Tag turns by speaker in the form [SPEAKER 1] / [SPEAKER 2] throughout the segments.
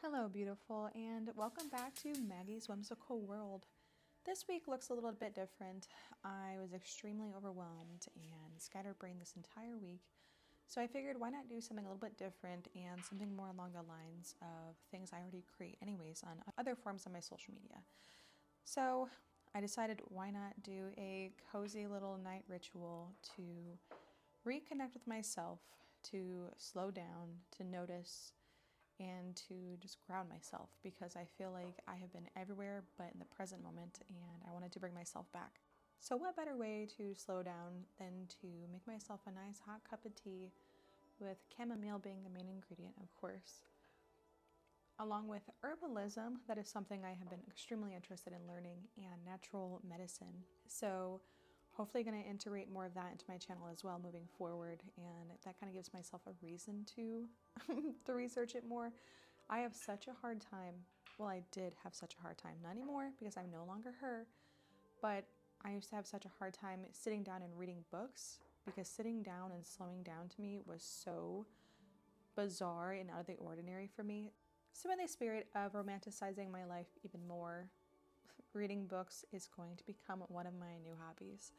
[SPEAKER 1] Hello, beautiful, and welcome back to Maggie's Whimsical World. This week looks a little bit different. I was extremely overwhelmed and scatterbrained this entire week, so I figured why not do something a little bit different and something more along the lines of things I already create anyways on other forms of my social media. So I decided why not do a cozy little night ritual to reconnect with myself, to slow down, to notice, and to just ground myself, because I feel like I have been everywhere but in the present moment and I wanted to bring myself back. So what better way to slow down than to make myself a nice hot cup of tea, with chamomile being the main ingredient, of course. Along with herbalism, that is something I have been extremely interested in learning, and natural medicine. So hopefully going to integrate more of that into my channel as well moving forward, and that kind of gives myself a reason to to research it more. I have such a hard time, well, I did have such a hard time, not anymore because I'm no longer her, but I used to have such a hard time sitting down and reading books, because sitting down and slowing down to me was so bizarre and out of the ordinary for me. So in the spirit of romanticizing my life even more, reading books is going to become one of my new hobbies,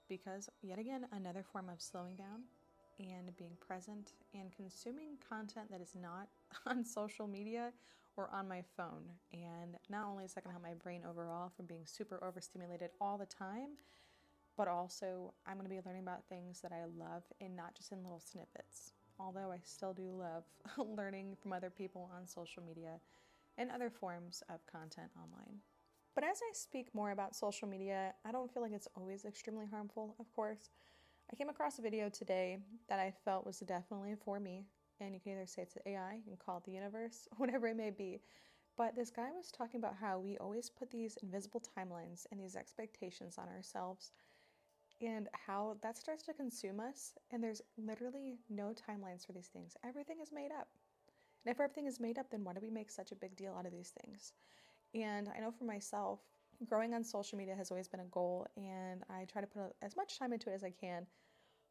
[SPEAKER 1] because yet again, another form of slowing down and being present and consuming content that is not on social media or on my phone. And not only is that going to help my brain overall from being super overstimulated all the time, but also I'm going to be learning about things that I love, and not just in little snippets. Although I still do love learning from other people on social media and other forms of content online. But as I speak more about social media, I don't feel like it's always extremely harmful, of course. I came across a video today that I felt was definitely for me, and you can either say it's AI, you can call it the universe, whatever it may be. But this guy was talking about how we always put these invisible timelines and these expectations on ourselves, and how that starts to consume us, and there's literally no timelines for these things. Everything is made up. And if everything is made up, then why do we make such a big deal out of these things? And I know for myself, growing on social media has always been a goal, and I try to put as much time into it as I can,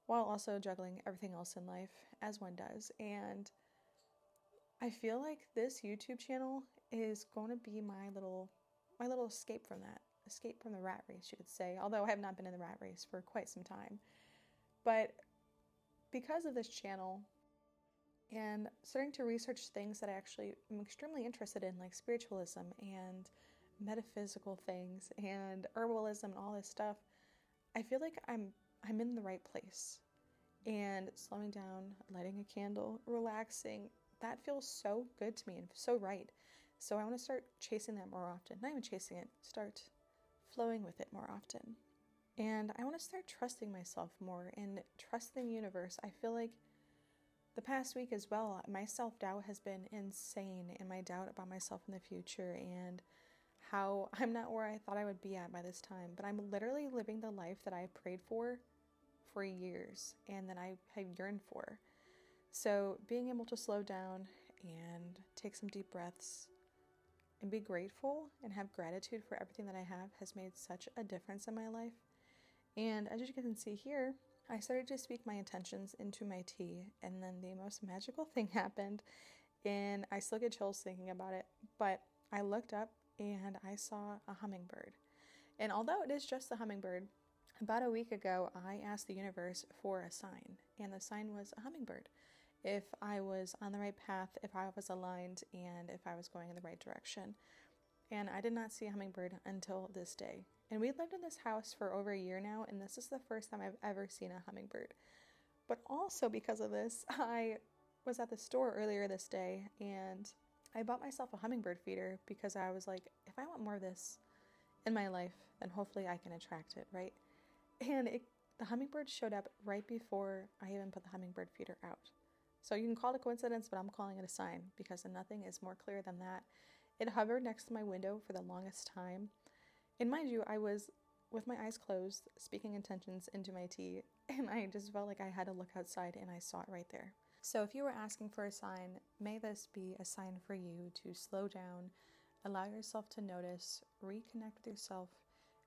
[SPEAKER 1] while also juggling everything else in life, as one does. And I feel like this YouTube channel is going to be my little escape from that. Escape from the rat race, you could say, although I have not been in the rat race for quite some time. But because of this channel, and starting to research things that I actually am extremely interested in, like spiritualism and metaphysical things and herbalism and all this stuff, I feel like I'm in the right place. And slowing down, lighting a candle, relaxing, that feels so good to me and so right. So I want to start chasing that more often. Not even chasing it, start flowing with it more often. And I want to start trusting myself more and trusting the universe. I feel like the past week as well, my self-doubt has been insane, and my doubt about myself in the future, and how I'm not where I thought I would be at by this time. But I'm literally living the life that I prayed for years and that I have yearned for. So being able to slow down and take some deep breaths and be grateful and have gratitude for everything that I have has made such a difference in my life. And as you can see here, I started to speak my intentions into my tea, and then the most magical thing happened, and I still get chills thinking about it, but I looked up and I saw a hummingbird. And although it is just a hummingbird, about a week ago I asked the universe for a sign, and the sign was a hummingbird. If I was on the right path, if I was aligned, and if I was going in the right direction. And I did not see a hummingbird until this day. And we lived in this house for over a year now, and this is the first time I've ever seen a hummingbird. But also because of this, I was at the store earlier this day, and I bought myself a hummingbird feeder, because I was like, if I want more of this in my life, then hopefully I can attract it, right? And the hummingbird showed up right before I even put the hummingbird feeder out. So you can call it a coincidence, but I'm calling it a sign, because nothing is more clear than that. It hovered next to my window for the longest time. And mind you, I was with my eyes closed, speaking intentions into my tea, and I just felt like I had to look outside, and I saw it right there. So if you were asking for a sign, may this be a sign for you to slow down, allow yourself to notice, reconnect with yourself,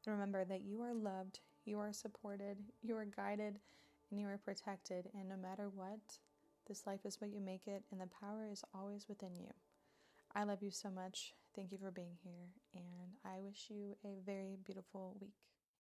[SPEAKER 1] and remember that you are loved, you are supported, you are guided, and you are protected. And no matter what, this life is what you make it, and the power is always within you. I love you so much. Thank you for being here, and I wish you a very beautiful week.